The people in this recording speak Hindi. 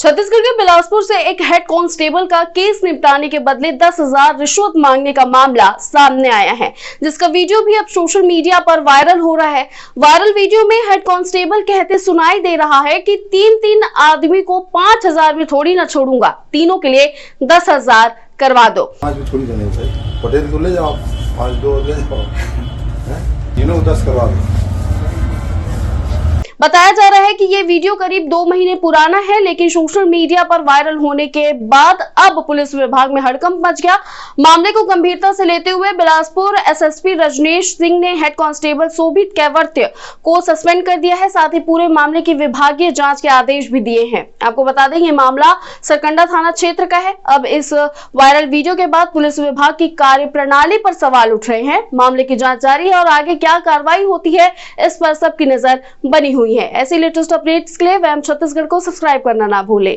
छत्तीसगढ़ के बिलासपुर से एक हेड कांस्टेबल का केस निपटाने के बदले 10,000 रिश्वत मांगने का मामला सामने आया है, जिसका वीडियो भी अब सोशल मीडिया पर वायरल हो रहा है। वायरल वीडियो में हेड कांस्टेबल कहते सुनाई दे रहा है कि तीन आदमी को 5,000 में थोड़ी ना छोड़ूंगा, तीनों के लिए 10,000 करवा दो। पटेल को ले जाओ, 5-2 ले जाओ, तीनों 10 करवा दो। बताया जा रहा है कि ये वीडियो करीब 2 महीने पुराना है, लेकिन सोशल मीडिया पर वायरल होने के बाद अब पुलिस विभाग में हड़कंप मच गया। मामले को गंभीरता से लेते हुए बिलासपुर एसएसपी रजनेश सिंह ने हेड कांस्टेबल शोभित कैवर्त्य को सस्पेंड कर दिया है। साथ ही पूरे मामले की विभागीय जांच के आदेश भी दिए हैं। आपको बता दें, ये मामला सरकंडा थाना क्षेत्र का है। अब इस वायरल वीडियो के बाद पुलिस विभाग की कार्यप्रणाली पर सवाल उठ रहे हैं। मामले की जाँच जारी है और आगे क्या कार्रवाई होती है, इस पर सबकी नजर बनी हुई है। ऐसे लेटेस्ट अपडेट्स के लिए वैम छत्तीसगढ़ को सब्सक्राइब करना ना भूलें।